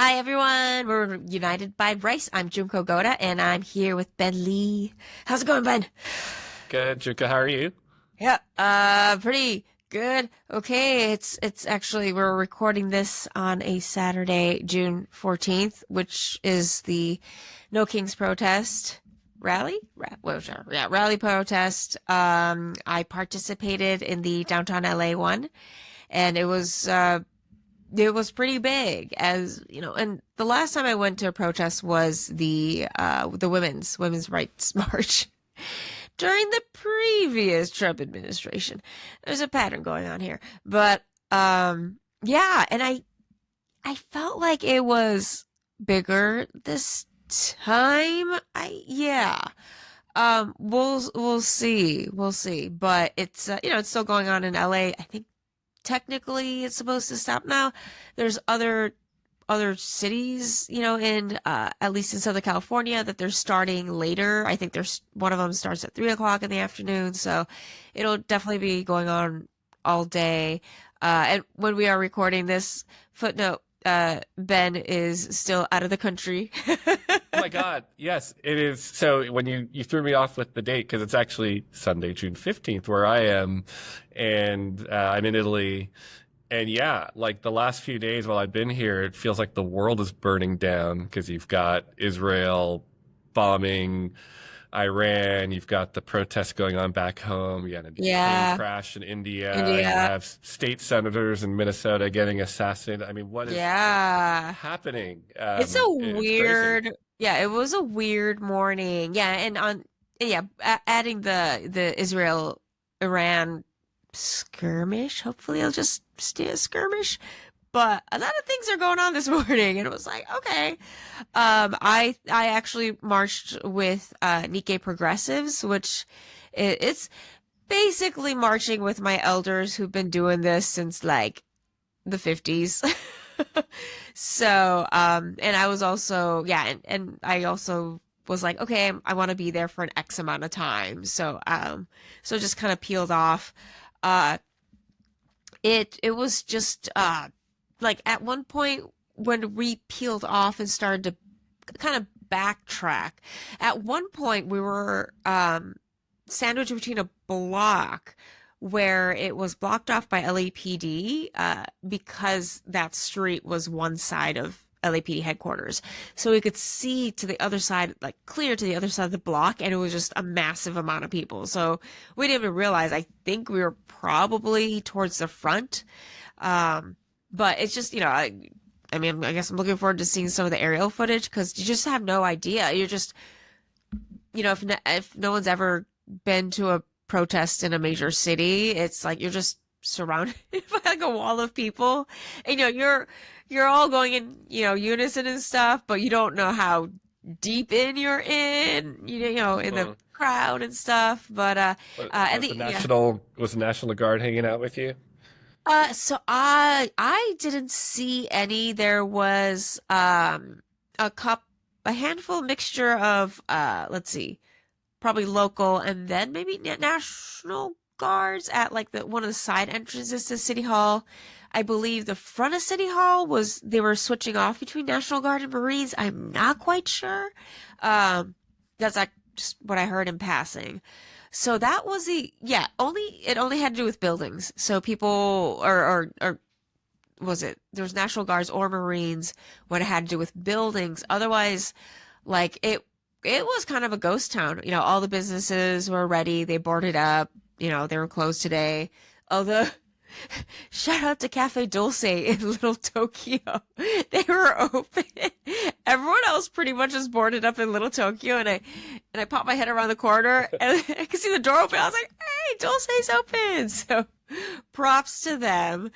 Hi everyone, we're united by race. I'm Junko Goda and I'm here with Ben Lee. How's it going, Ben? Good, Juka. How are you? Yeah, pretty good. Okay, it's actually we're recording this on a Saturday, June 14th, which is the No Kings protest rally. Yeah, rally protest. I participated in the downtown LA one, and it was pretty big, as you know. And the last time I went to a protest was the women's rights march during the previous Trump administration. There's a pattern going on here. But yeah, and I felt like it was bigger this time. I yeah. We'll see. We'll see. But it's it's still going on in LA. I think technically it's supposed to stop now. There's other cities, in at least in Southern California, that they're starting later. I think there's one of them starts at 3 o'clock in the afternoon, so it'll definitely be going on all day. And when we are recording this, footnote, Ben is still out of the country. Oh my God. Yes, it is. So when you threw me off with the date because it's actually Sunday, June 15th, where I am, and I'm in Italy. And yeah, like the last few days while I've been here, it feels like the world is burning down because you've got Israel bombing Iran, you've got the protests going on back home, you had a plane Yeah, crash in India, you India. have state senators in Minnesota getting assassinated. I mean, what is Yeah. happening? It's a It's crazy. weird, yeah, it was a weird morning. Yeah, and yeah, adding the Israel Iran skirmish. Hopefully, it'll just stay a skirmish. But a lot of things are going on this morning, and it was like, okay. I actually marched with Nikkei Progressives, which it's basically marching with my elders who've been doing this since like the 50s. So, and I was also, yeah, and I also was like, okay, I want to be there for an X amount of time. So just kind of peeled off. Uh, it was just, like at one point when we peeled off and started to kind of backtrack, at one point we were, sandwiched between a block where it was blocked off by LAPD because that street was one side of LAPD headquarters. So we could see to the other side, like clear to the other side of the block, and it was just a massive amount of people. So we didn't even realize. I think we were probably towards the front. But it's just, I mean, I guess I'm looking forward to seeing some of the aerial footage because you just have no idea. You're just, if no one's ever been to a protest in a major city, it's like you're just surrounded by like a wall of people. And, you're all going in, unison and stuff, but you don't know how deep in you're in, in the Mm. crowd and stuff. But at Was the the yeah. National Guard hanging out with you? So I didn't see any. There was a handful mixture of let's see, probably local and then maybe national guards at like the one of the side entrances to City Hall. I believe the front of City Hall was they were switching off between National Guard and Marines. I'm not quite sure. That's like just what I heard in passing. So that was the yeah, it only had to do with buildings. So people or was it there was National Guards or Marines when it had to do with buildings. Otherwise, like it was kind of a ghost town. All the businesses were ready. They boarded up. They were closed today. Although, shout out to Cafe Dulce in Little Tokyo. They were open. Everyone else pretty much is boarded up in Little Tokyo, and I popped my head around the corner and I could see the door open. I was like, "Hey, Dulce's open!" So, props to them.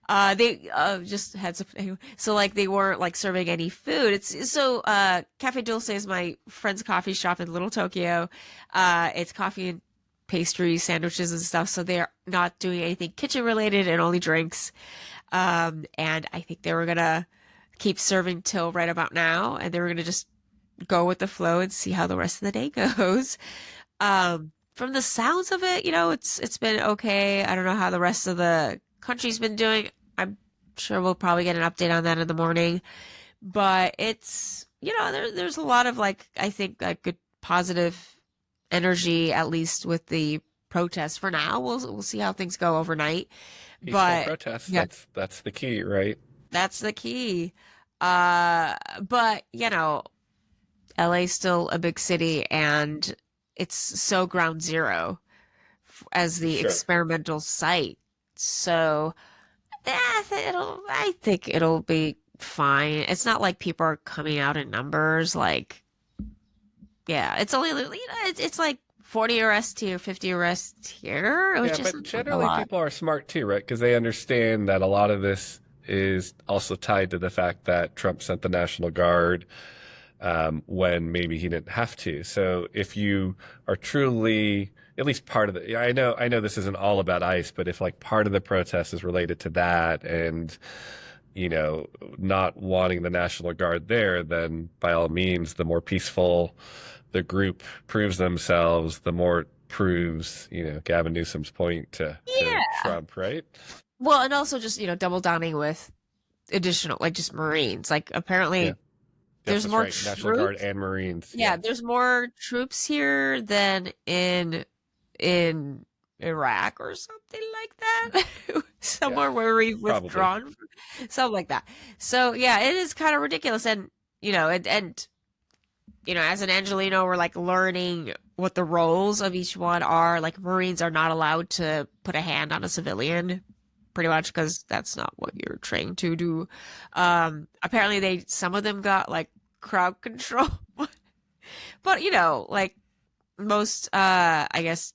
They just had some, anyway, so like they weren't like serving any food. It's so Cafe Dulce is my friend's coffee shop in Little Tokyo. It's coffee and pastries, sandwiches and stuff. So they're not doing anything kitchen related and only drinks. And I think they were gonna keep serving till right about now, and they were gonna just go with the flow and see how the rest of the day goes. From the sounds of it, it's been okay. I don't know how the rest of the country's been doing. I'm sure we'll probably get an update on that in the morning. but it's, there's a lot of like, I think like good positive energy, at least with the protests for now. We'll see how things go overnight. Peaceful But protests. yeah, That's the key, right? that's the key. But LA's still a big city and it's so ground zero as the Sure. experimental site. So I think it'll be fine. It's not like people are coming out in numbers. Like, yeah, it's only it's like 40 arrests here, 50 arrests here, Yeah, which but isn't like a generally lot. people are smart too, right? Because they understand that a lot of this is also tied to the fact that Trump sent the National Guard when maybe he didn't have to. So if you are truly at least part of the, I know this isn't all about ICE, but if like part of the protest is related to that and you know not wanting the National Guard there, then by all means, the more peaceful the group proves themselves, the more it proves Gavin Newsom's point to Yeah. Trump, right? Well, and also just, double downing with additional, like just Marines. Like Yeah. apparently Yes, there's that's more right. National Guard troops. and Marines. Yeah, Yeah. there's more troops here than in Iraq or something like that. Yeah. Somewhere where we've Probably. withdrawn, something like that. So yeah, it is kind of ridiculous, and as an Angelino, we're like learning what the roles of each one are. Like Marines are not allowed to put a hand on a civilian, pretty much because that's not what you're trained to do. Apparently some of them got like crowd control, but like most, I guess,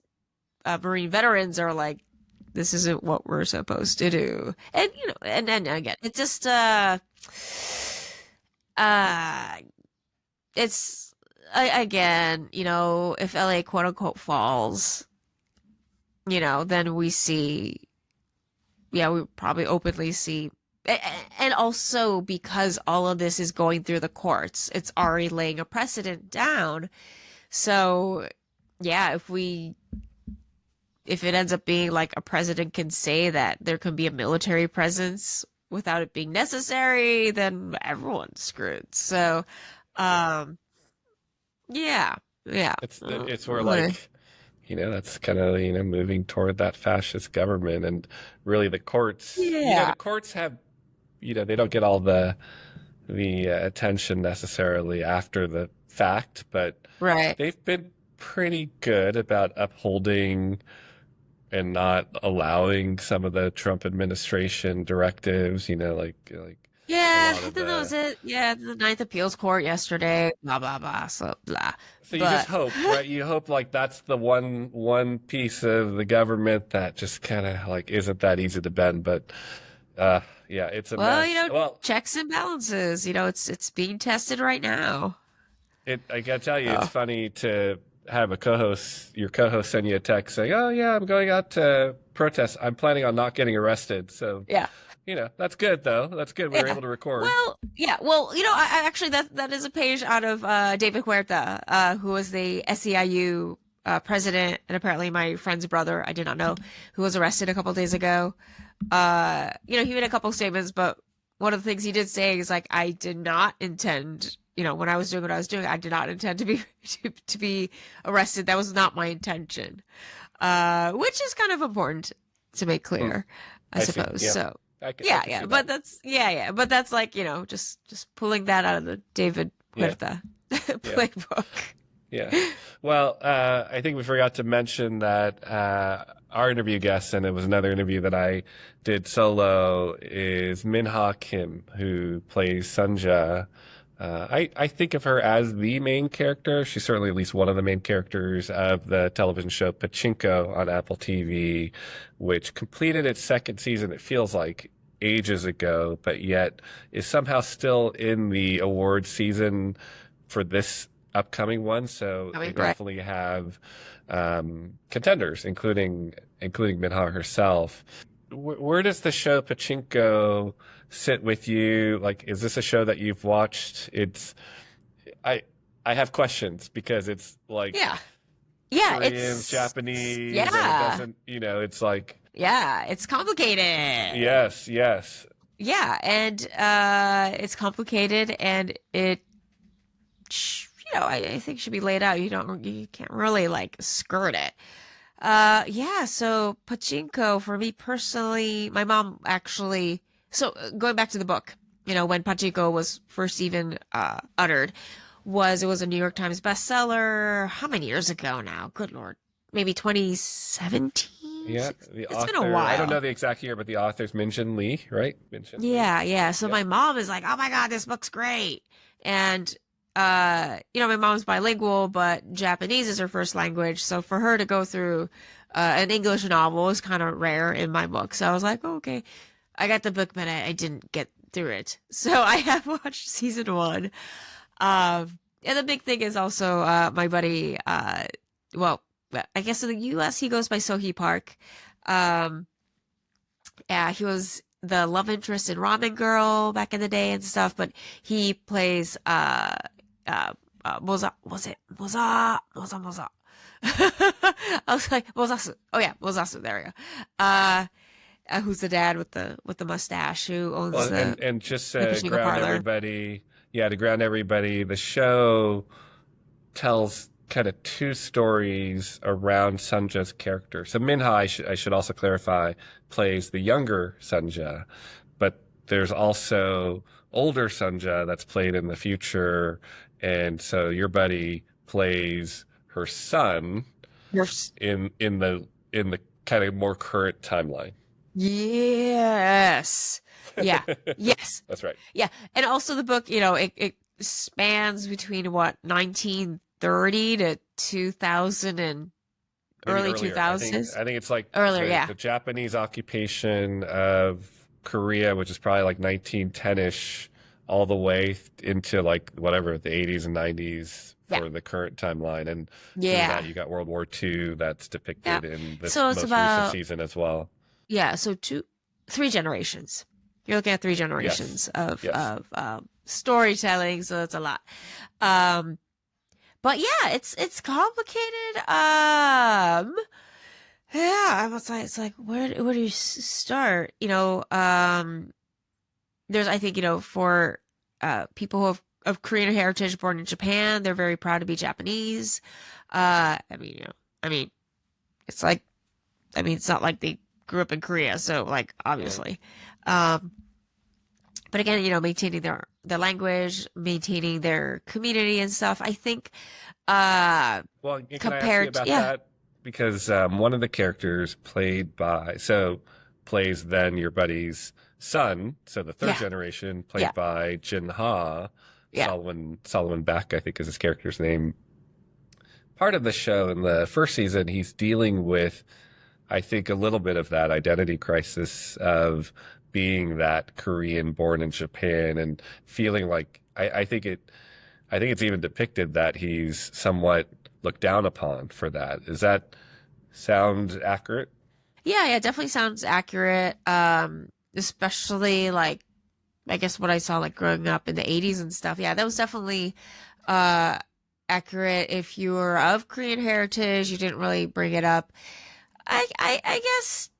Marine veterans are like, this isn't what we're supposed to do, and and then again, it's just uh it's again, if LA quote unquote falls, then we see, yeah, we probably openly see, and also because all of this is going through the courts, it's already laying a precedent down. So, yeah, if it ends up being like a president can say that there can be a military presence without it being necessary, then everyone's screwed. So, um, yeah, yeah. It's where like that's kind of moving toward that fascist government and really the courts Yeah, the courts have they don't get all the attention necessarily after the fact, but right. they've been pretty good about upholding and not allowing some of the Trump administration directives, like a Yeah, lot I of think that was the. it. Yeah, the Ninth Appeals Court yesterday, blah, blah, blah, so blah. So you just But, hope, right? You hope like that's the one piece of the government that just kind of like isn't that easy to bend, but yeah, it's a well, mess. Well, checks and balances, it's being tested right now. I gotta tell you, it's Oh, funny to have your co-host send you a text saying, "Oh yeah, I'm going out to protest. I'm planning on not getting arrested." So, yeah. that's good though. That's good. We were Yeah. able to record. Well, yeah. Well, I actually that is a page out of David Huerta, who was the SEIU president, and apparently my friend's brother, I did not know, who was arrested a couple days ago. He made a couple statements, but one of the things he did say is like, I did not intend, when I was doing what I was doing, I did not intend to be to be arrested. That was not my intention. Which is kind of important to make Hmm, clear, I I see. suppose. Yeah, So I yeah, can yeah, see that. but that's yeah, yeah, but that's like, just pulling that out of the David Yeah, Huerta yeah. playbook. Yeah. Well, I think we forgot to mention that our interview guest, and it was another interview that I did solo, is Minha Kim, who plays Sunja. I think of her as the main character. She's certainly at least one of the main characters of the television show Pachinko on Apple TV, which completed its second season, it feels like ages ago, but yet is somehow still in the award season for this upcoming one. So I they mean, right. definitely have contenders, including Minha herself. Where does the show Pachinko sit with you? Like, is this a show that you've watched? I I have questions because it's like Yeah. Yeah, Koreans, Japanese, and it yeah. doesn't, it's like Yeah, it's complicated. yes, yes. yeah, and it's complicated, and I think should be laid out. You can't really like skirt it. Yeah, so Pachinko for me personally, my mom actually, so going back to the book, when Pachinko was first even uttered, it was a New York Times bestseller. How many years ago now? Good Lord. Maybe 2017? Yeah, the It's been a author, I don't know while. the exact year, but the author's Minjin Lee, right? Minjin Lee. Yeah, yeah. So Yep. my mom is like, "Oh my God, this book's great." And my mom's bilingual, but Japanese is her first language. So for her to go through an English novel is kind of rare in my book. So I was like, oh, "Okay." I got the book, but I didn't get through it. So I have watched season one. And the big thing is also my buddy well, I guess in the US he goes by Sohee Park. Um yeah, he was the love interest in Ramen Girl back in the day and stuff, but he plays Moza, was it Moza? I was like Mozasu. Oh yeah, Mozasu. There we go. Who's the dad with the mustache who owns Well, the and just the to Pachinko ground parlor? everybody, yeah, to ground everybody, the show tells kind of two stories around Sunja's character. So Minha, I should also clarify, plays the younger Sunja, but there's also older Sunja that's played in the future, and so your buddy plays her son Yes. in the kind of more current timeline. Yes. Yeah. Yes. That's right. Yeah. And also the book, it spans between what, 1930 to 2000 and Maybe early earlier. I think 2000s. I think it's like Earlier, the yeah. the Japanese occupation of Korea, which is probably like 1910ish, all the way into like whatever the 80s and 90s Yeah. for the current timeline, and through that Yeah. you got World War II that's Yeah. depicted in this So it's most recent about, season as well. yeah, so three generations. You're looking at three Yes, generations of yes, storytelling, so it's a lot. Um but yeah, it's complicated. Yeah, I was like, it's like where do you start? There's I think for people who have of Korean heritage born in Japan, they're very proud to be Japanese. I mean, I mean, it's like it's not like they grew up in Korea, so like right. obviously. Um, but again, maintaining their language, maintaining their community and stuff. I think Well, can I ask you compared to, about yeah, that? Because one of the characters plays then your buddy's son, so the third yeah, generation, yeah, played by Jin Ha, yeah. Solomon Beck, I think is his character's name. Part of the show in the first season, he's dealing with, I think, a little bit of that identity crisis of being that Korean born in Japan and feeling like I think it's even depicted that he's somewhat looked down upon for that. Does that sound accurate? Yeah, yeah, definitely sounds accurate. Especially like I guess what I saw like growing up in the 80s and stuff. Yeah, that was definitely uh accurate. If you were of Korean heritage, you didn't really bring it up. I guess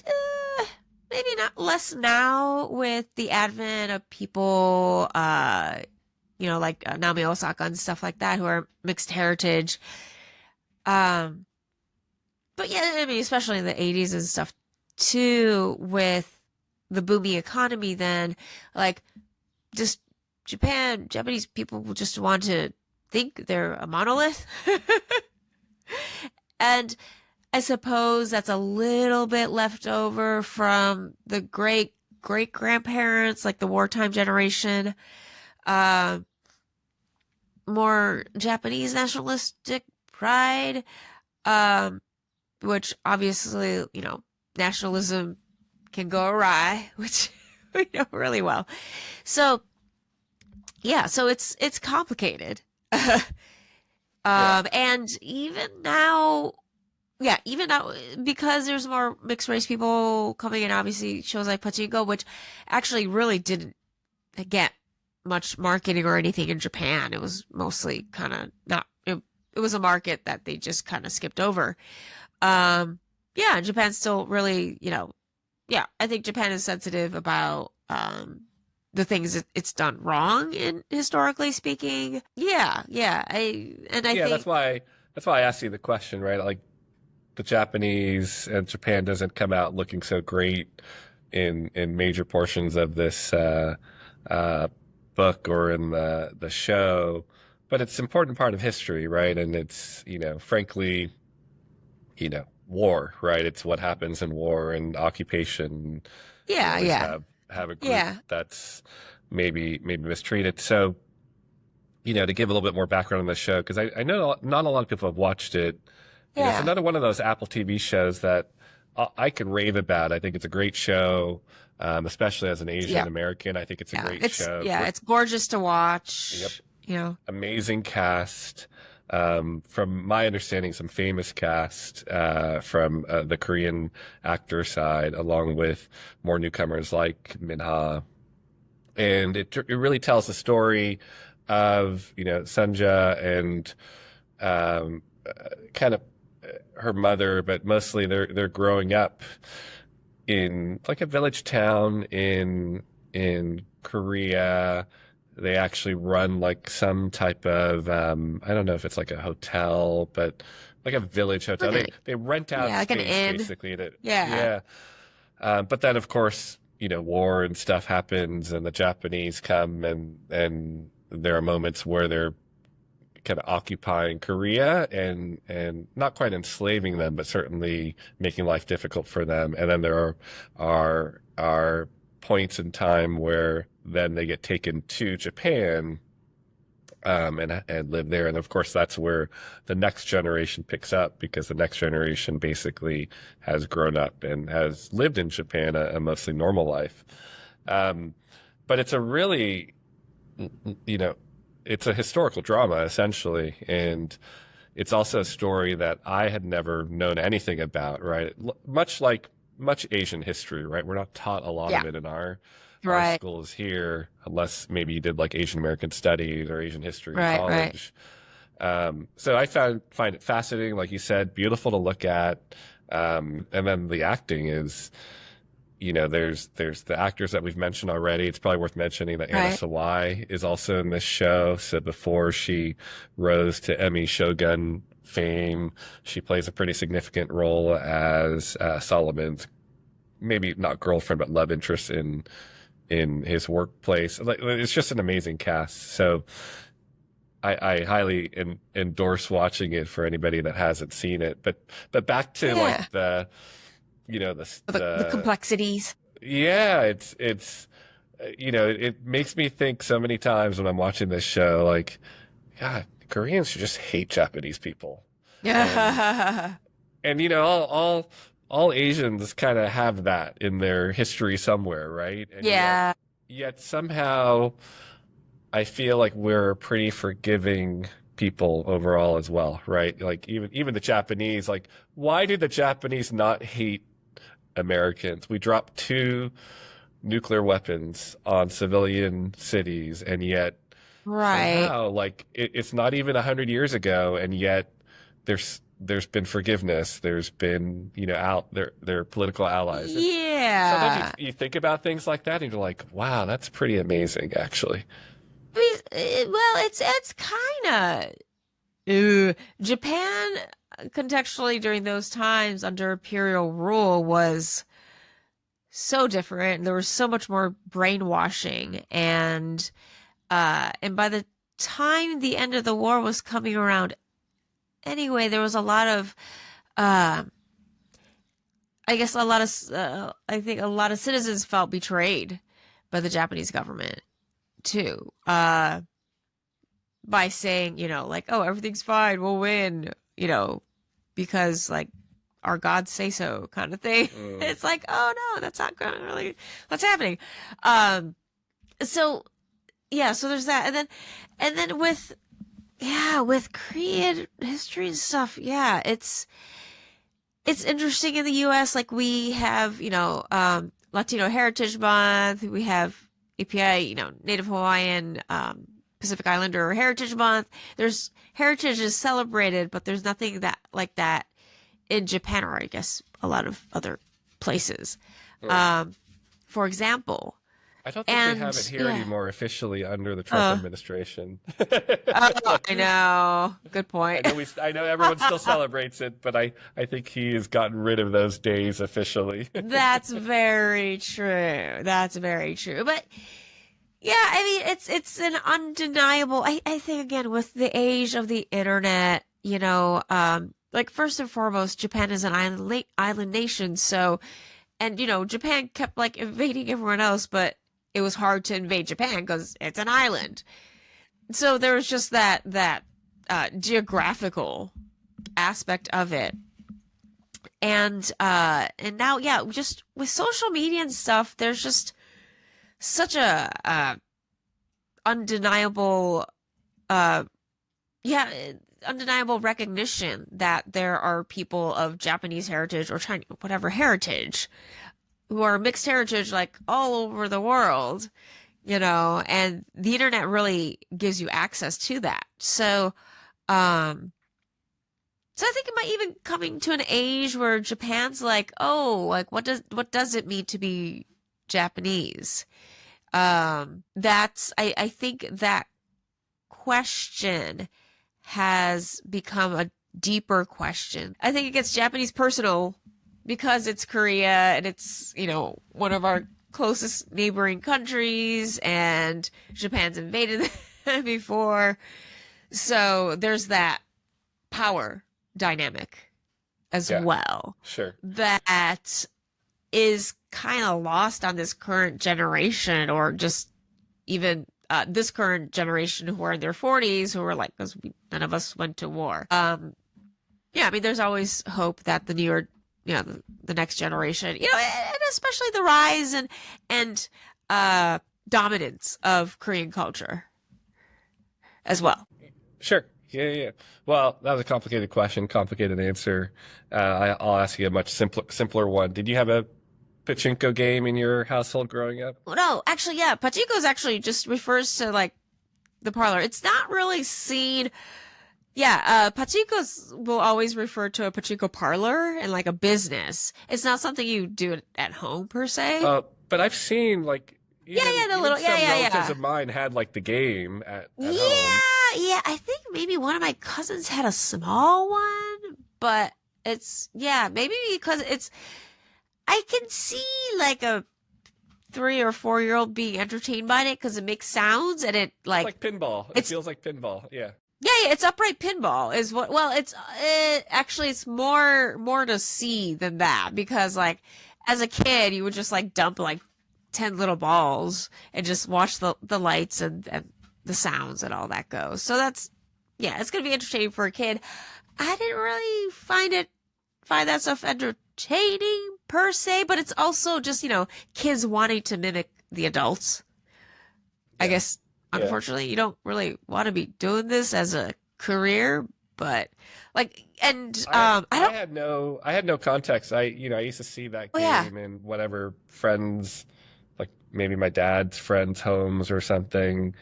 uh, maybe not less now with the advent of people like Naomi Osaka and stuff like that who are mixed heritage. Um but yeah, I mean, especially in the 80s and stuff too, with the booming economy, then like just Japanese people will just want to think they're a monolith. And I suppose that's a little bit left over from the great grandparents, like the wartime generation, uh, more Japanese nationalistic pride. Um, which obviously, nationalism can go awry, which we know really well. So yeah, so it's complicated. Yeah. And even now, because there's more mixed race people coming in, obviously shows like Pachinko, which actually really didn't get much marketing or anything in Japan. It was mostly kind of not. It was a market that they just kind of skipped over. Yeah, Japan's still really, yeah, I think Japan is sensitive about the things it's done wrong in historically speaking. Yeah. I Yeah, think that's why I asked you the question, right? Like the Japanese and Japan doesn't come out looking so great in major portions of this uh, book or in the show, but it's an important part of history, right? And it's, frankly, war, right? It's what happens in war and occupation. You yeah, always yeah, have a group yeah, that's maybe mistreated. So, to give a little bit more background on the show, because I know not a lot of people have watched it. It's yeah, another one of those Apple TV shows that I could rave about. I think it's a great show, especially as an Asian yeah, American. I think it's a yeah. great show. It's gorgeous to Yep, watch. amazing cast. From my understanding, some famous cast from the Korean actor side, along with more newcomers like Minha. And it really tells the story of Sunja and kind of her mother, but mostly they're growing up in like a village town in Korea. They actually run like some type of I don't know if it's like a hotel, but like a village hotel. Like an They rent out Yeah, like an space inn. basically to Yeah. yeah. But then of course war and stuff happens, and the Japanese come, and there are moments where they're kind of occupying Korea and not quite enslaving them, but certainly making life difficult for them. And then there are points in time where then they get taken to Japan and live there. And of course, that's where the next generation picks up, because the next generation basically has grown up and has lived in Japan a mostly normal life. Um, but it's a really you know, it's a historical drama essentially, and it's also a story that I had never known anything about, right? Much like much Asian history, right? We're not taught a lot Yeah. of it in our Right. schools here, unless maybe you did like Asian American studies or Asian history in Right. college. So I find it fascinating, like you said, beautiful to look at, and then the acting is there's the actors that we've mentioned already. It's probably worth mentioning that Anna Right. Sawai is also in this show. So before she rose to Emmy Shogun fame, she plays a pretty significant role as Solomon's maybe not girlfriend but love interest in his workplace. Like, it's just an amazing cast. So I highly endorse watching it for anybody that hasn't seen it. But back to Yeah. like the you know the The the complexities. yeah, it's it makes me think so many times when I'm watching this show, like, God, Koreans should just hate Japanese people, and Yeah. all Asians kind of have that in their history somewhere, right? And Yeah. yet somehow I feel like we're pretty forgiving people overall as well, right? Like even the Japanese, like, why do the Japanese not hate Americans? We dropped two nuclear weapons on civilian cities, and yet Right. somehow, like, it's not even 100 years ago, and yet there's been forgiveness. There's been out their political allies. And sometimes Yeah. you think about things like that, and you're like, wow, that's pretty amazing, actually. I mean, well, it's kind of Japan contextually during those times under imperial rule was so different. There was so much more brainwashing, and by the time the end of the war was coming around anyway, there was a lot of uh I guess a lot of I think a lot of citizens felt betrayed by the Japanese government too. By saying, like, oh, everything's fine, we'll win, because like our gods say so kind of thing. Mm. It's like, oh no, that's not going really what's happening. Um so yeah, so there's that. And then with Korean history and stuff, yeah, it's interesting in the US. Like we have, Latino Heritage Month, we have API, Native Hawaiian, Pacific Islander Heritage Month. There's heritage is celebrated, but there's nothing that like that in Japan, or I guess a lot of other places. Mm. For example, I don't think they have it And here yeah. anymore officially under the Trump Uh, administration. oh, Like, I know. Good I point. know I know everyone still celebrates it, but I think he has gotten rid of those days officially. That's very true. That's very true. But yeah, I mean, it's an undeniable. I think again with the age of the internet, like first and foremost, Japan is an island nation. So, and Japan kept like invading everyone else, but it was hard to invade Japan because it's an island. So there was just that geographical aspect of it. And now, yeah, just with social media and stuff, there's just such a undeniable uh yeah undeniable recognition that there are people of Japanese heritage or Chinese whatever heritage who are mixed heritage like all over the world, and the internet really gives you access to that. Um so I think it might even coming to an age where Japan's like, oh, like what does it mean to be Japanese? That's I think that question has become a deeper question. I think it gets Japanese personal because it's Korea and it's, one of our closest neighboring countries and Japan's invaded them before. So there's that power dynamic as Yeah, well sure. that is kind of lost on this current generation or just even this current generation who are in their 40s who are like, because none of us went to war. Yeah, I mean, there's always hope that the newer, the next generation, and especially the rise and dominance of Korean culture as well. Sure. Yeah, yeah. Yeah. Well, that was a complicated question, complicated answer. I'll ask you a much simpler one. Did you have a pachinko game in your household growing up? Well, no, actually, yeah, Pachinko's actually just refers to like the parlor. It's not really seen. Yeah, Pachinko's will always refer to a Pachinko parlor and like a business. It's not something you do at home per se. But I've seen like Yeah, yeah, the even little, yeah, some yeah, relatives yeah. of mine had like the game at home. Yeah, yeah, I think maybe one of my cousins had a small one, but yeah, maybe because I can see like a 3 or 4 year old being entertained by it because it makes sounds and it It's like, like pinball. It it's, feels like pinball. Yeah. yeah, yeah, it's upright pinball is what, well, actually, it's more to see than that because like, as a kid, you would just like dump like 10 little balls and just watch the lights and the sounds and all that goes. So yeah, it's going to be entertaining for a kid. I didn't really find that stuff entertaining per se, but it's also just, kids wanting to mimic the adults. I Yeah. guess, Yeah. unfortunately, you don't really want to be doing this as a career, but like, and, I don't, I had no context. I used to see that oh yeah, game in whatever friends, like maybe my dad's friends' homes or something.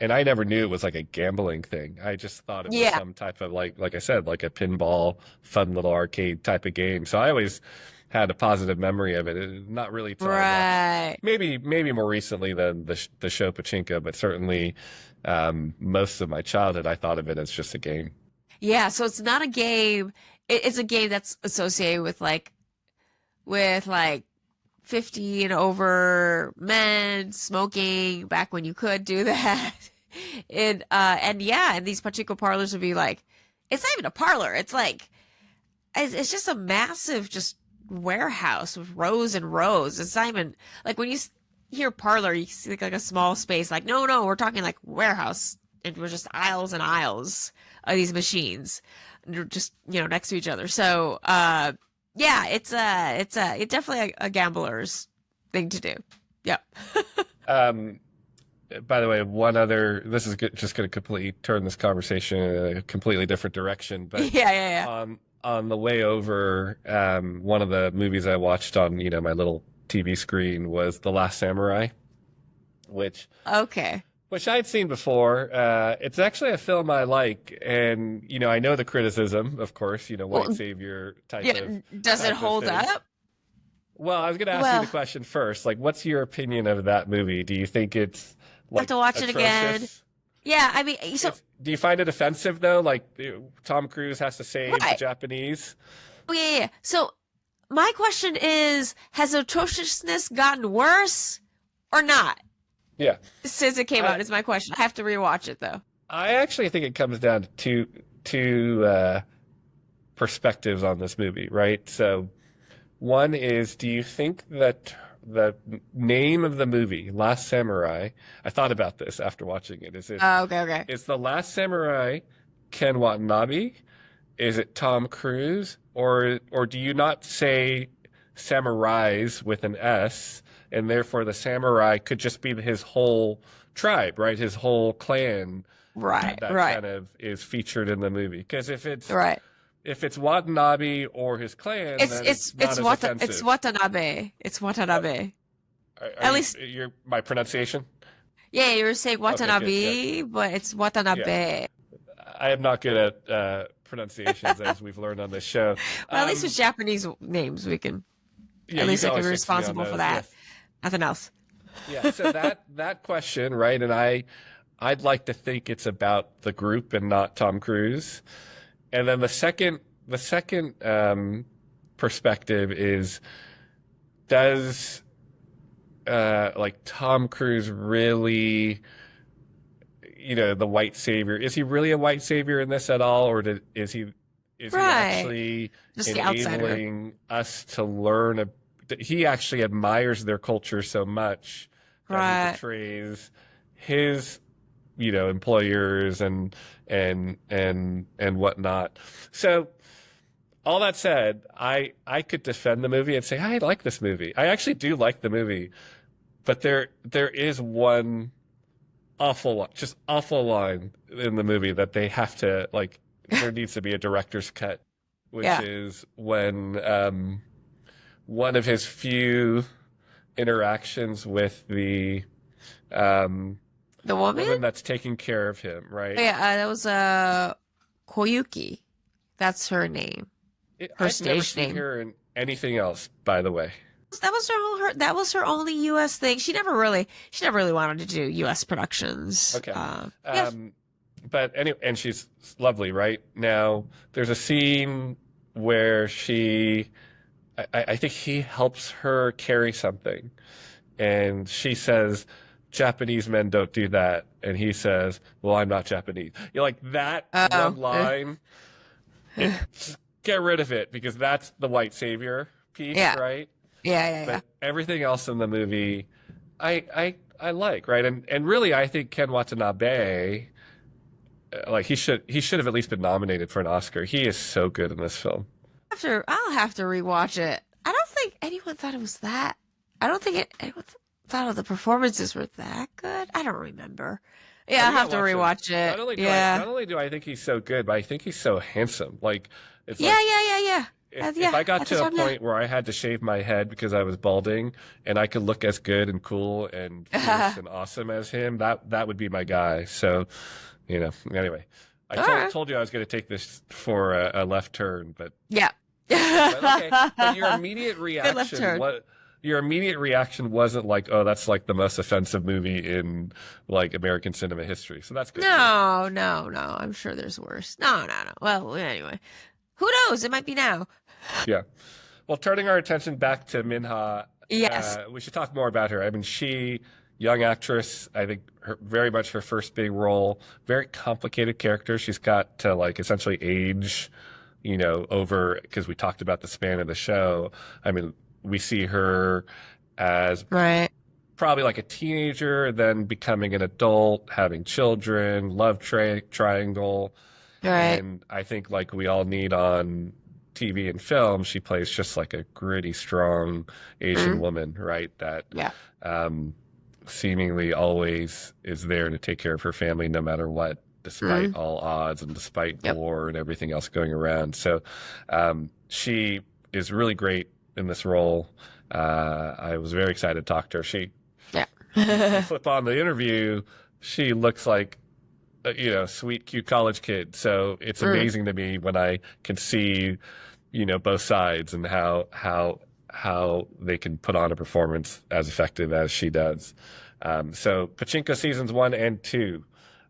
And I never knew it was like a gambling thing. I just thought it was yeah, some type of like I said, like a pinball, fun little arcade type of game. So I always had a positive memory of it. Not really till I watched right. maybe more recently than the show Pachinko, but certainly most of my childhood I thought of it as just a game. Yeah, so it's not a game. It's a game that's associated with like 50 and over men smoking back when you could do that. And yeah, and these pachinko parlors would be like, it's not even a parlor. It's like it's just a massive just warehouse with rows and rows. It's not even like when you hear parlor, you see like a small space. Like no, we're talking like warehouse, and we're just aisles and aisles of these machines, and they're just next to each other. So yeah, it's definitely a gambler's thing to do. Yep. Um, by the way, this is just going to completely turn this conversation in a completely different direction, but Yeah, yeah, on the way over, one of the movies I watched on, my little TV screen was The Last Samurai, which yeah. Okay. which I'd seen before. It's actually a film I like, and I know the criticism, of course, white Well, savior yeah. Does it type of hold thing. up? Well, I was going to ask you the Well, question first. Like, what's your opinion of that movie? Do you think it's I have like to watch it again. atrocious? Yeah, I mean, so Do you find it offensive though? Like Tom Cruise has to save the right. Japanese? Oh yeah, yeah. So my question is, has atrociousness gotten worse or not Yeah. since it came I out? Is my question. I have to rewatch it though. I actually think it comes down to two perspectives on this movie, right? So one is, do you think that the name of the movie, Last Samurai, I thought about this after watching it. Okay, okay. Is the Last Samurai Ken Watanabe? Is it Tom Cruise? Or do you not say samurais with an S, and therefore the samurai could just be his whole tribe, right? His whole clan Right, that right, kind of is featured in the movie. Because right. if it's Watanabe or his clan, then it's not as It's offensive. Watanabe. It's Uh, Watanabe. are At you least, your my pronunciation? yeah, you were saying Okay, good, good. Watanabe, but it's Yeah, Watanabe. I am not good at pronunciations as we've learned on this show. Well, at least with Um, Japanese names, we can. yeah, At you least can I can be always fix me on responsible for those. that. Yes. Nothing else. Yeah, so that question, right? And I'd like to think it's about the group and not Tom Cruise. And then the second perspective is, does like Tom Cruise really, the white savior? Is he really a white savior in this at all, or is he Right. actually Just the outsider. enabling us to learn that he actually admires their culture so much that he Right. betrays his, employers and whatnot. So all that said, I could defend the movie and say I like this movie. I actually do like the movie, but there is one just awful line in the movie that they have to, like, there needs to be a director's cut, which Yeah. is when one of his few interactions with the um, The woman? woman that's taking care of him, right? Yeah, that was Koyuki. That's her name. Her I've never stage seen name. her in anything else, by the way. That was her only US thing. She never really wanted to do US productions. Okay. Yeah. Um, but anyway, and she's lovely, right? Now, there's a scene where I think he helps her carry something, and she says, Japanese men don't do that. And he says, well, I'm not Japanese. You're like, that one Oh. line, just get rid of it, because that's the white savior piece, Yeah. right? Yeah, yeah, yeah. But everything else in the movie, I like, right? And really, I think Ken Watanabe, like, he should have at least been nominated for an Oscar. He is so good in this film. I'll have to rewatch it. I don't think anyone thought it was that. I don't think anyone thought of the performances were that good. I don't remember. Yeah, Oh, I'll you have gotta to watch it. rewatch it. Yeah. Not only do I think he's so good, but I think he's so handsome. Like, it's Yeah, like, yeah, yeah, yeah. if Yeah, I got at the to a time, yeah. point where I had to shave my head because I was balding, and I could look as good and cool and fierce and awesome as him, that would be my guy. So, anyway, I All told right. told you I was going to take this for a left turn, but Yeah. okay. But your immediate Good left reaction, turn. what? Your immediate reaction wasn't like, oh, that's like the most offensive movie in, like, American cinema history. So that's good. No, no, no. I'm sure there's worse. No, no, no. Well, anyway, who knows? It might be now. Yeah. Well, turning our attention back to Minha, Yes. we should talk more about her. I mean, young actress, I think very much her first big role, very complicated character. She's got to, like, essentially age, over, because we talked about the span of the show. I mean, we see her as Right. probably like a teenager, then becoming an adult, having children, triangle. Right. And I think, like we all need on TV and film, she plays just like a gritty, strong Asian Mm. woman, right? That Yeah. um, seemingly always is there to take care of her family no matter what, despite Mm. all odds and despite Yep. war and everything else going around. So she is really great in this role. I was very excited to talk to her. You Yeah. flip on the interview, she looks like sweet, cute college kid. So it's Mm. amazing to me when I can see, both sides and how how they can put on a performance as effective as she does. So Pachinko seasons 1 and 2.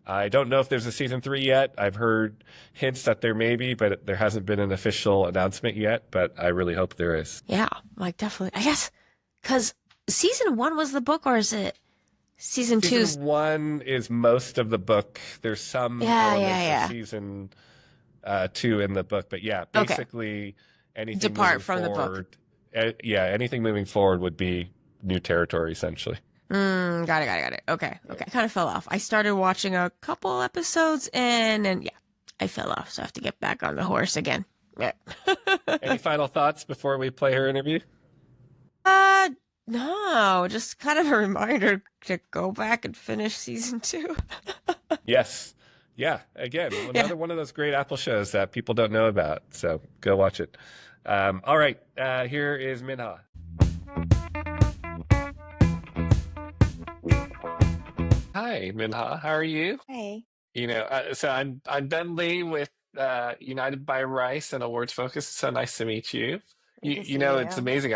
I don't know if there's a season 3 yet. I've heard hints that there may be, but there hasn't been an official announcement yet. But I really hope there is. Yeah, like definitely. I guess because season one was the book, or is it season two's? Season 1 is most of the book. There's some Yeah, yeah, elements of yeah. season 2 in the book, but yeah, Okay, basically anything moving depart from the book. forward, yeah, anything moving forward would be new territory essentially. Got it. Okay, Yeah. okay. I kind of fell off. I started watching a couple episodes and yeah, I fell off. So I have to get back on the horse again. Yeah. Any final thoughts before we play her interview? uh, no, just kind of a reminder to go back and finish season two. Yes. Yeah. Again, Yeah. another one of those great Apple shows that people don't know about. So go watch it. All right. Here is Minha. Hi, Minha. How are you? Hey. So I'm Ben Lee with United by Rice and Awards Focus. So nice to meet you. Good to It's see amazing.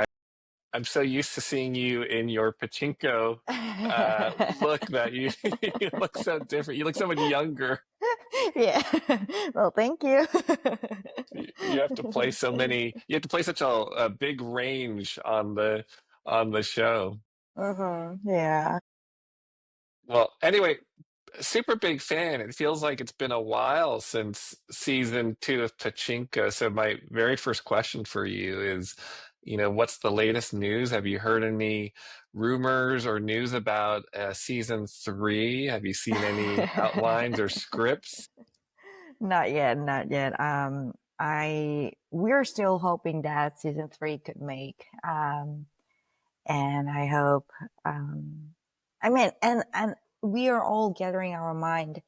I'm so used to seeing you in your Pachinko you. look that you you look so different. You look so much younger. Yeah. Well, thank you. You have to play so many. You have to play such a big range on the show. Yeah. Well, anyway, super big fan. It feels like it's been a while since season 2 of Pachinko. So my very first question for you is, what's the latest news? Have you heard any rumors or news about season 3? Have you seen any outlines or scripts? Not yet, not yet. We're still hoping that season 3 could make. And I hope, I mean, and we are all gathering our mind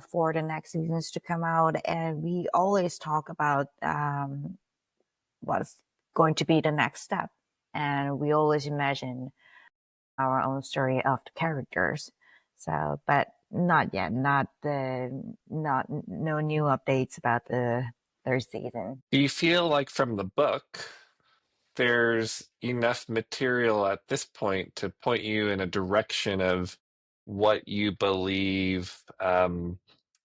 for the next seasons to come out, and we always talk about what's going to be the next step, and we always imagine our own story of the characters. So, but not yet, not no new updates about the third season. Do you feel like from the book, there's enough material at this point to point you in a direction of what you believe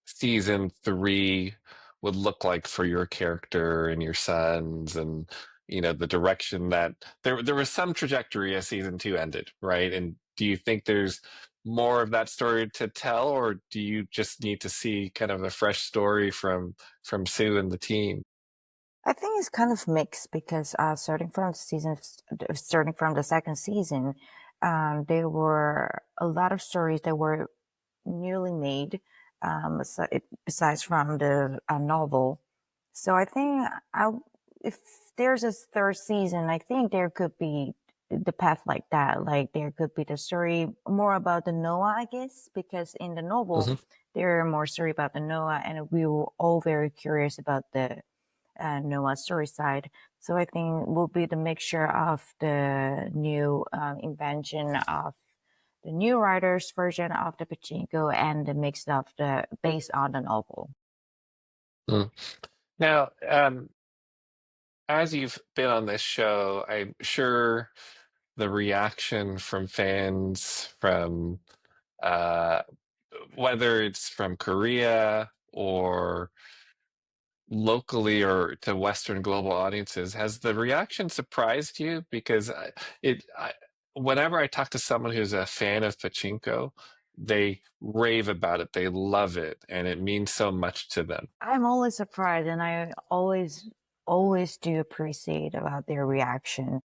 season 3 would look like for your character and your sons, and the direction that there was some trajectory as season 2 ended, right? And do you think there's more of that story to tell, or do you just need to see kind of a fresh story from Sue and the team? I think it's kind of mixed because starting from the second season, there were a lot of stories that were newly made, besides from the novel. So I think if there's a third season, I think there could be the path like that. Like there could be the story more about the Noah, I guess, because in the novel Mhm. there are more story about the Noah, and we were all very curious about the Noah story side. So I think will be the mixture of the new invention of the new writer's version of the Pachinko and the mix of the based on the novel. Mm. Now, as you've been on this show, I'm sure the reaction from fans from uh, whether it's from Korea or locally or to Western global audiences, has the reaction surprised you? Because whenever I talk to someone who's a fan of Pachinko, they rave about it, they love it, and it means so much to them. I'm always surprised, and I always do appreciate about their reaction.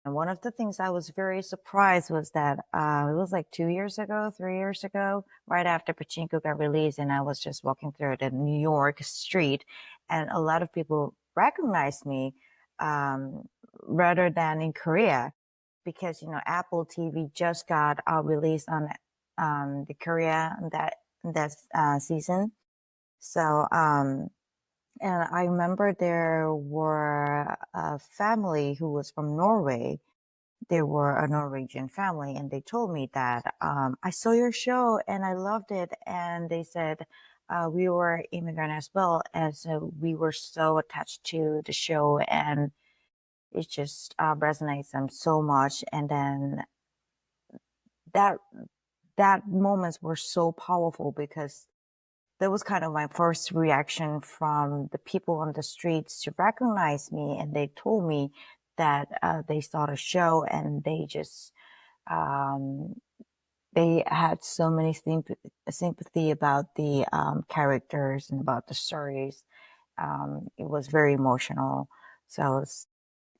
And one of the things I was very surprised was that it was like 2 years ago, 3 years ago, right after Pachinko got released, and I was just walking through the New York street, and a lot of people recognized me rather than in Korea, because Apple TV just got released on the Korea that season. So and I remember there were a family who was from Norway. They were a Norwegian family, and they told me that I saw your show and I loved it. And they said we were immigrant as well, and so we were so attached to the show, and it just resonates them so much. And then that that moments were so powerful because that was kind of my first reaction from the people on the streets to recognize me, and they told me that they saw the show and they just um, they had so many sympathy about the characters and about the stories. It was very emotional. So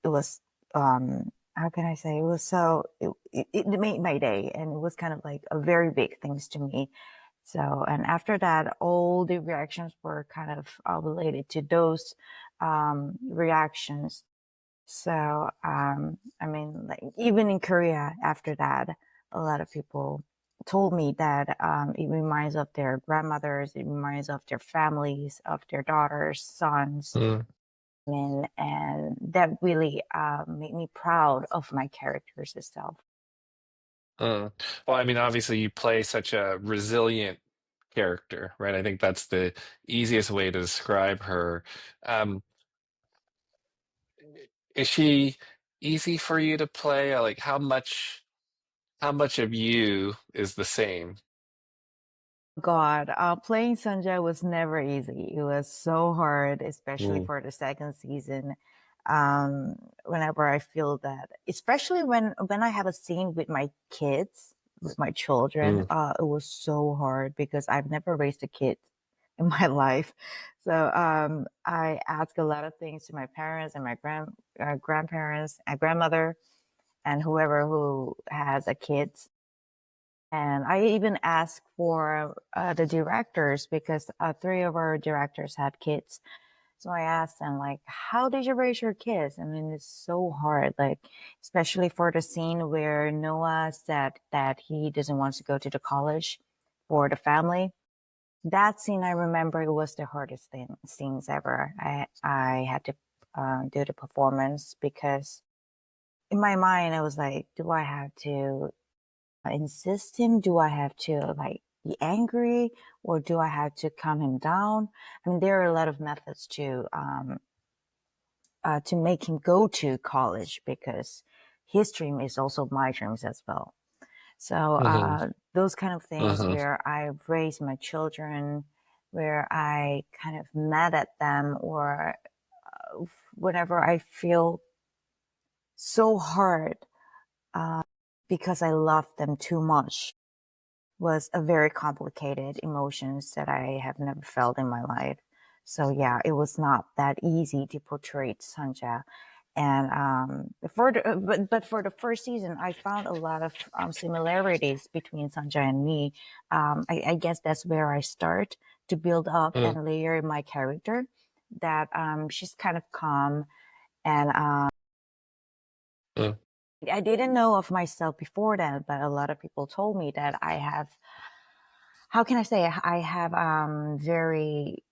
it was how can I say, it was so it made my day, and it was kind of like a very big things to me. So, and after that, all the reactions were kind of related to those reactions. So, I mean, like even in Korea, after that, a lot of people told me that it reminds of their grandmothers, it reminds of their families, of their daughters, sons. Mm, And that really made me proud of my characters itself. mm. Well, I mean, obviously, you play such a resilient character, right? I think that's the easiest way to describe her. Um, is she easy for you to play? Like, how much of you is the same? God, playing Sunja was never easy. It was so hard, especially Mm, for the second season. Whenever I feel that, especially when I have a scene with my kids, with my children, mm, it was so hard because I've never raised a kid in my life. So I ask a lot of things to my parents and my grandparents and grandmother and whoever who has a kid. And I even asked for the directors because three of our directors had kids. So I asked them, like, how did you raise your kids? I mean, it's so hard, like, especially for the scene where Noah said that he doesn't want to go to the college for the family. That scene, I remember it was the hardest scenes ever. I had to do the performance because in my mind, I was like, do I have to insist him? Do I have to like be angry, or do I have to calm him down? I mean, there are a lot of methods to make him go to college because his dream is also my dreams as well. So mhm, those kind of things mhm, where I raise my children, where I kind of mad at them, or whenever I feel so hard because I love them too much, was a very complicated emotions that I have never felt in my life. So yeah, it was not that easy to portray Sunja. And but for the first season, I found a lot of similarities between Sunja and me. I guess that's where I start to build up mm, and layer my character. That she's kind of calm, and mm, I didn't know of myself before that, but a lot of people told me that I have, how can I say, I have very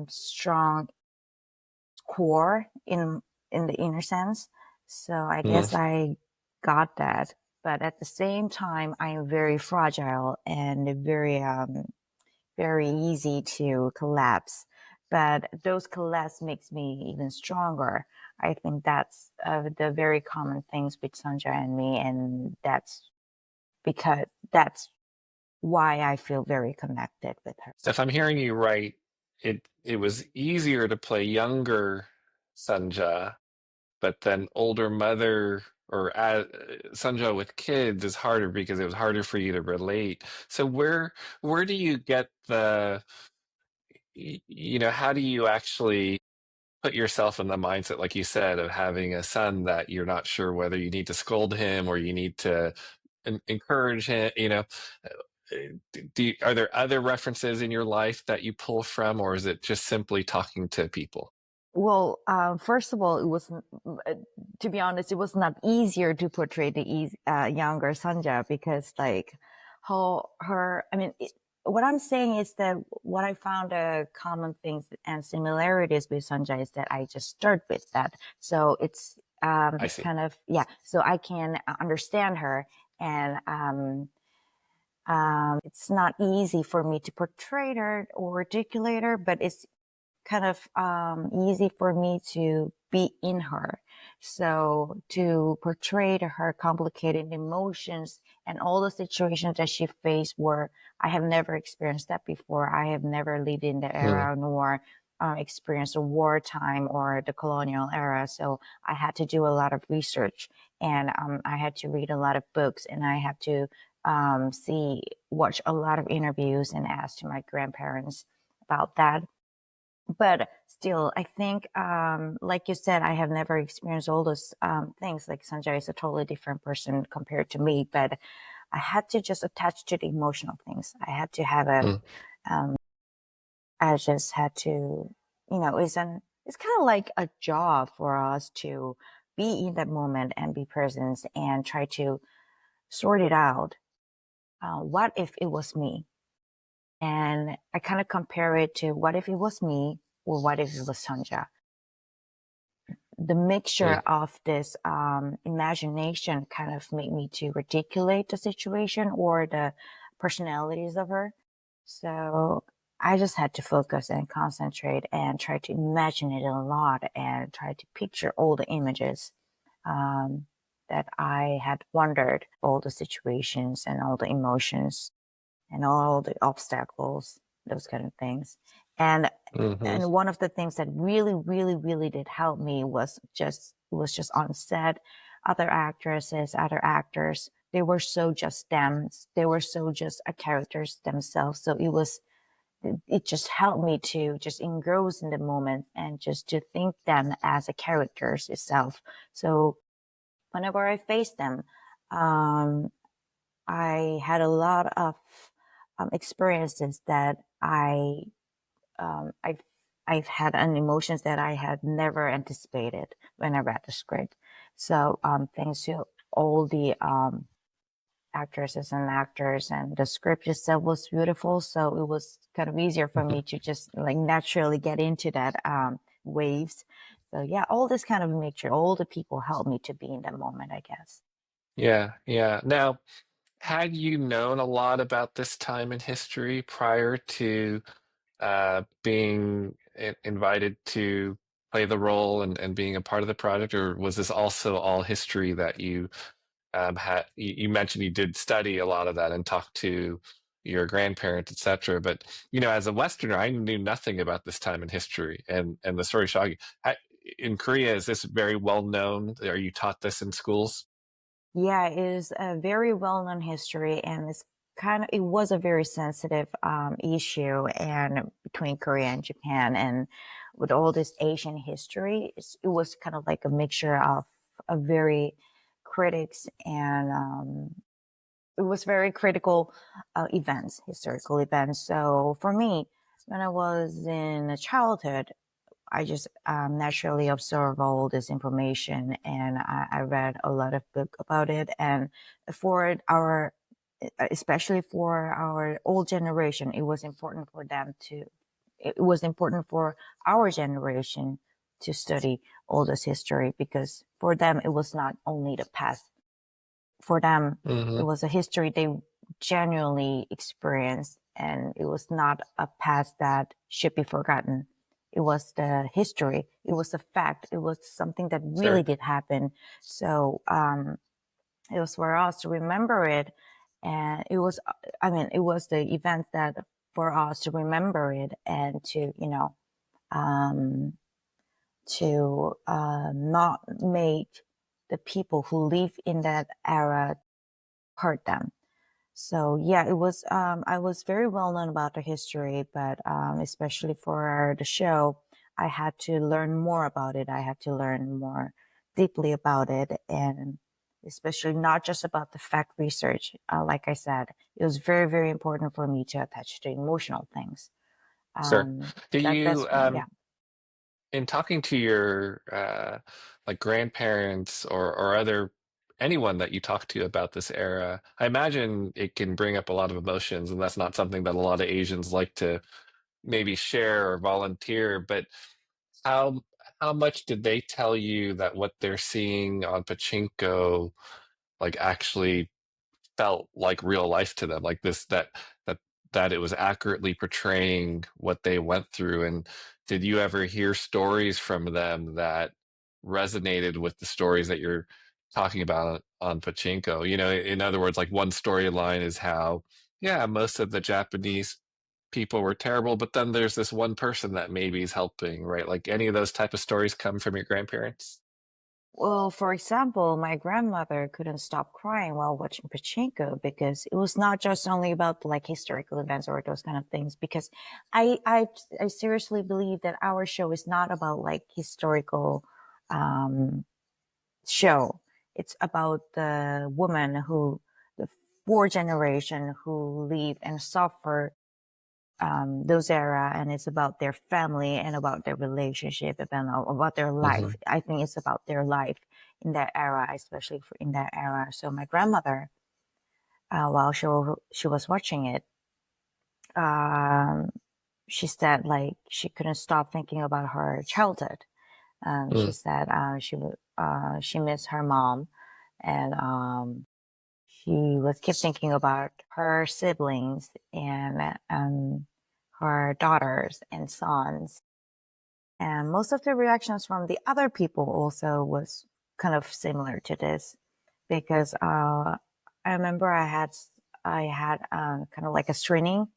strong core in the inner sense. So I mm, guess I got that. But at the same time, I'm very fragile and very easy to collapse. But those collapse makes me even stronger. I think that's the very common things with Sunja and me, and that's why I feel very connected with her. So if I'm hearing you right, it was easier to play younger Sunja, but then older mother or Sunja with kids is harder because it was harder for you to relate. So where do you get how do you actually put yourself in the mindset, like you said, of having a son that you're not sure whether you need to scold him or you need to encourage him, are there other references in your life that you pull from, or is it just simply talking to people? Well, first of all, it was, to be honest, it was not easier to portray the younger Sanja because, like, I mean, what I'm saying is that what I found common things and similarities with Sanja is that I just start with that. So it's I see. kind of, yeah, so I can understand her, and it's not easy for me to portray her or articulate her, but it's kind of easy for me to be in her. So to portray her complicated emotions and all the situations that she faced were, I have never experienced that before. I have never lived in the Mm, era nor experienced a wartime or the colonial era. So I had to do a lot of research, and I had to read a lot of books, and I had to watch a lot of interviews and ask to my grandparents about that. But still, I think, like you said, I have never experienced all those things. Like Sanjay is a totally different person compared to me, but I had to just attach to the emotional things. I had to have a, mm, um, I just had to, it's kind of like a job for us to be in that moment and be present and try to sort it out. What if it was me? And I kind of compare it to what if it was me or what if it was Sunja? The mixture mm, of this imagination kind of made me to articulate the situation or the personalities of her. So I just had to focus and concentrate and try to imagine it a lot and try to picture all the images um, that I had wondered, all the situations and all the emotions and all the obstacles, those kind of things. And mhm. one of the things that really, really, really did help me was just on set, other actresses, other actors. They were so just them. They were so just a characters themselves. So it just helped me to just engross in the moment and just to think them as a characters itself. So whenever I face them, um, I had a lot of experiences that I've had an emotions that I had never anticipated when I read the script. So thanks to all the actresses and actors, and the script itself was beautiful. So it was kind of easier for me to just like naturally get into that waves. So yeah, all this kind of mixture, all the people helped me to be in that moment, I guess. Yeah, yeah. Now, had you known a lot about this time in history prior to being invited to play the role and being a part of the project, or was this also all history that you had? You mentioned you did study a lot of that and talk to your grandparents, etc. But as a Westerner, I knew nothing about this time in history and the story Shagi. In Korea, is this very well known? Are you taught this in schools? Yeah, it is a very well-known history, and it was a very sensitive issue and between Korea and Japan, and with all this Asian history, it was kind of like a mixture of a very critics and it was very critical events, historical events. So for me, when I was in a childhood, I just naturally absorb all this information, and I read a lot of book about it. And for our, especially for our old generation, it was important for them to. It was important for our generation to study all this history because for them it was not only the past. For them, it Hmm. was a history they genuinely experienced, and it was not a past that should be forgotten. It was the history. It was a fact. It was something that really Sure. did happen. So it was for us to remember it, and it was the event that for us to remember it and to um, not make the people who live in that era hurt them. So yeah, it was. I was very well known about the history, but especially for the show, I had to learn more about it. I had to learn more deeply about it, and especially not just about the fact research. Like I said, it was very, very important for me to attach to emotional things. Sure. Do That's you yeah. in talking to your like grandparents or other anyone that you talk to about this era, I imagine it can bring up a lot of emotions, and that's not something that a lot of Asians like to maybe share or volunteer. But how how much did they tell you that what they're seeing on Pachinko like actually felt like real life to them, like this that that it was accurately portraying what they went through? And did you ever hear stories from them that resonated with the stories that you're talking about on Pachinko. You know, in other words, like one storyline is how, yeah, most of the Japanese people were terrible, but then there's this one person that maybe is helping, right? Like any of those type of stories come from your grandparents? Well, for example, my grandmother couldn't stop crying while watching Pachinko because it was not just only about like historical events or those kind of things. Because I seriously believe that our show is not about like historical um, show. It's about the woman who, the four generation who live and suffer those era, and it's about their family and about their relationship and about their life. Hmm. I think it's about their life in that era, especially in that era. So my grandmother, while she was watching it, um, she said like she couldn't stop thinking about her childhood. She Mm, said she missed her mom, and she was kept thinking about her siblings and her daughters and sons. And most of the reactions from the other people also was kind of similar to this because I remember I had kind of like a screening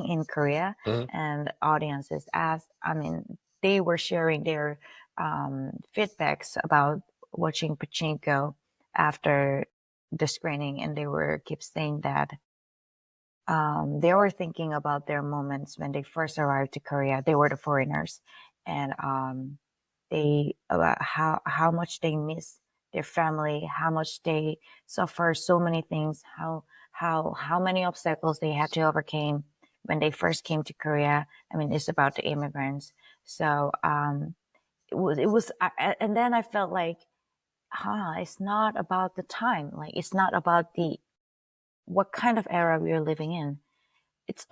in Korea, mm, and audiences asked. I mean, they were sharing their feedbacks about watching Pachinko after the screening, and they were keep saying that they were thinking about their moments when they first arrived to Korea. They were the foreigners, and they about how much they miss their family, how much they suffer so many things, how many obstacles they had to overcome when they first came to Korea. I mean, it's about the immigrants. So and then I felt like, it's not about the time, like it's not about the what kind of era we are living in. It's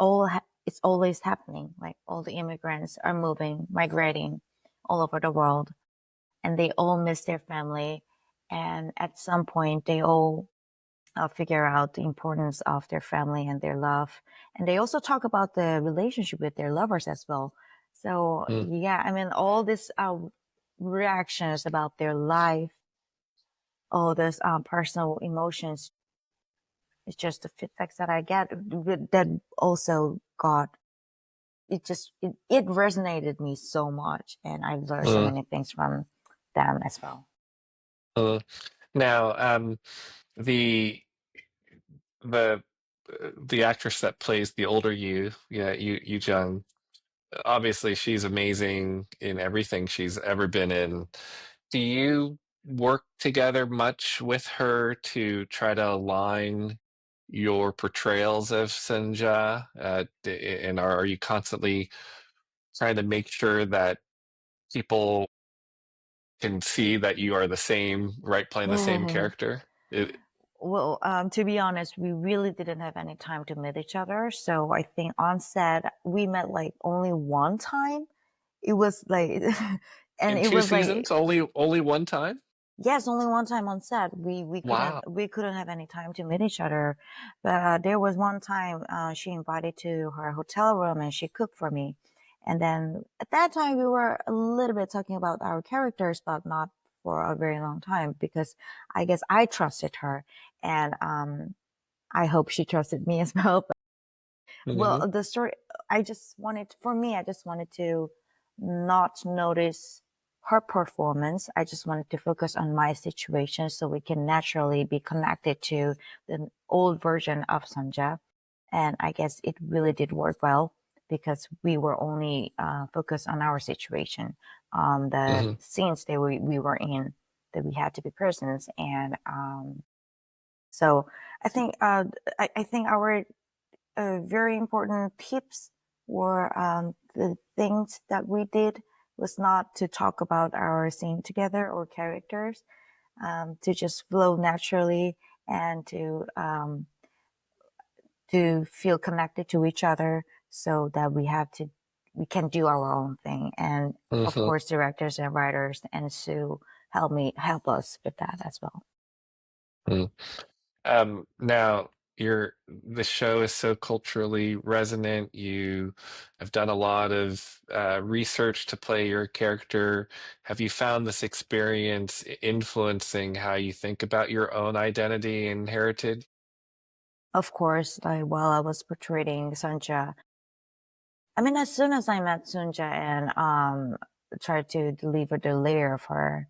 always happening. Like all the immigrants are moving, migrating all over the world, and they all miss their family. And at some point, they all figure out the importance of their family and their love. And they also talk about the relationship with their lovers as well. So mm, yeah, I mean, all these reactions about their life, all these personal emotions, it's just the feedbacks that I get that also got it resonated me so much, and I learned so mm, many things from them as well. mm. Now, the the the actress that plays the older you, yeah, Yu Jung, obviously she's amazing in everything she's ever been in. Do you work together much with her to try to align your portrayals of Sunja? And are you constantly trying to make sure that people can see that you are the same, right, playing the same character? It, Well, to be honest, we really didn't have any time to meet each other. So I think on set we met like only one time. It was like, and in it two was like, seasons, only one time? yes, only one time on set. Wow. We couldn't have any time to meet each other. But there was one time she invited to her hotel room and she cooked for me. And then at that time we were a little bit talking about our characters, but not for a very long time because I guess I trusted her, and I hope she trusted me as well. Hmm. Well, the story, I just wanted to not notice her performance. I just wanted to focus on my situation so we can naturally be connected to the old version of Sunja. And I guess it really did work well because we were only focused on our situation, on the Hmm. scenes that we were in, that we had to be present. And so I think our very important tips were the things that we did was not to talk about our scene together or characters, to just flow naturally and to feel connected to each other so that we can do our own thing. And of Hmm. course, directors and writers and Sue help us with that as well. Now, the show is so culturally resonant. You have done a lot of research to play your character. Have you found this experience influencing how you think about your own identity and heritage? Of course, like while I was portraying Sunja, I mean, as soon as I met Sunja and tried to deliver the layer of her,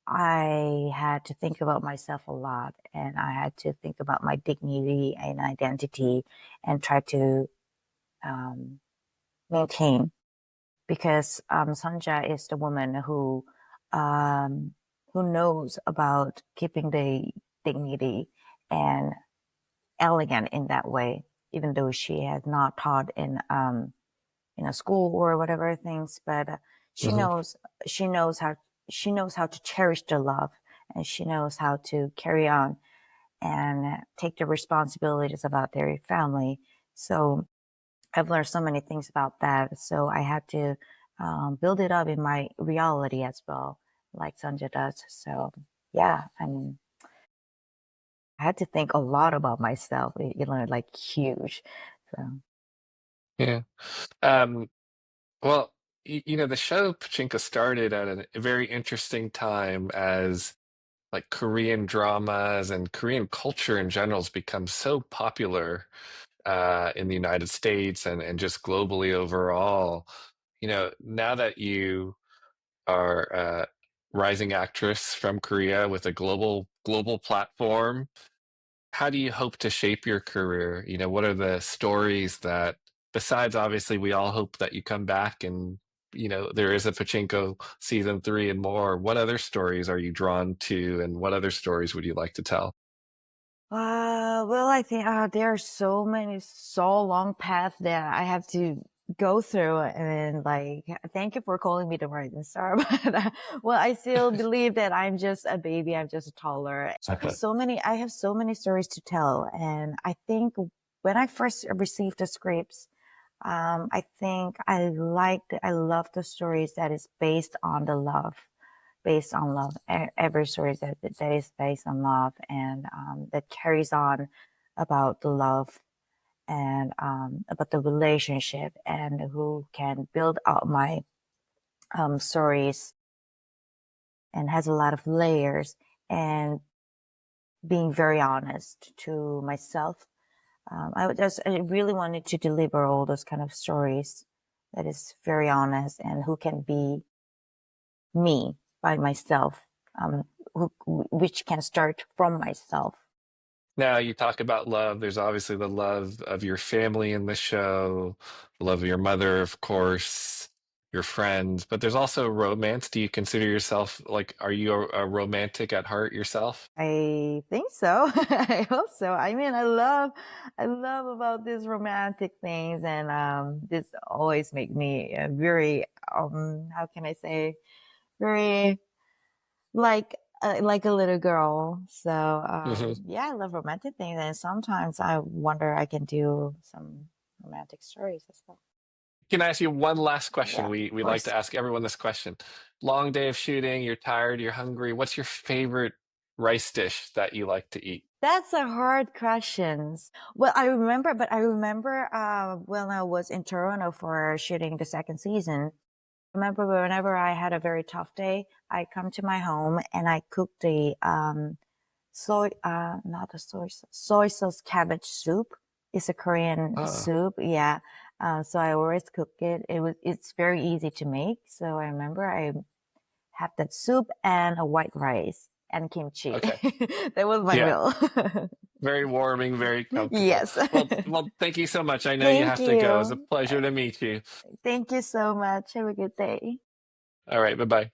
I had to think about myself a lot, and I had to think about my dignity and identity, and try to um, maintain, because Sunja is the woman um, who knows about keeping the dignity and elegant in that way, even though she has not taught in a school or whatever things, but she Hmm. knows she knows how she knows how to cherish the love, and she knows how to carry on and take the responsibilities about their family. So I've learned so many things about that. So I had to build it up in my reality as well, like Sanja does. So yeah, I mean, I had to think a lot about myself, like huge. So Yeah. Um, well, the show Pachinko started at a very interesting time as like Korean dramas and Korean culture in general has become so popular in the United States and just globally overall. Now that you are a rising actress from Korea with a global platform, how do you hope to shape your career? What are the stories that, besides obviously, we all hope that you come back and there is a Pachinko season 3 and more. What other stories are you drawn to, and what other stories would you like to tell? well, I think there are so many, so long paths that I have to go through, and like, thank you for calling me the rising star. But well, I still believe that I'm just a baby. I'm just a toddler. I have so many stories to tell, and I think when I first received the scripts, I think I love the stories that is based on love. Every story that is based on love, and that carries on about the love, and about the relationship, and who can build out my stories, and has a lot of layers, and being very honest to myself. I really wanted to deliver all those kind of stories that is very honest, and who can be me by myself, um, which can start from myself. Now, you talk about love. There's obviously the love of your family in the show, the love of your mother, of course, your friends, but there's also romance. Do you consider yourself like, are you a romantic at heart yourself? I think so. I hope so. I mean, I love about these romantic things, and this always make me very, how can I say, very like a little girl. So Mhm. yeah, I love romantic things, and sometimes I wonder I can do some romantic stories as well. Can I ask you one last question? Yeah, We of like to course. ask everyone this question. Long day of shooting, you're tired, you're hungry. What's your favorite rice dish that you like to eat? That's a hard question. Well, I remember when I was in Toronto for shooting the second season. Remember whenever I had a very tough day, I come to my home and I cook the not the soy sauce cabbage soup. It's a Korean Oh, soup. Yeah. So I always cook it. It's very easy to make. So I remember I have that soup and a white rice and kimchi. okay. That was my Yeah. meal. Very warming, very comfortable. Yes. Well, thank you so much. I know you Thank have to go. It was a you. pleasure to meet you. Thank you so much. Have a good day. All right, bye-bye.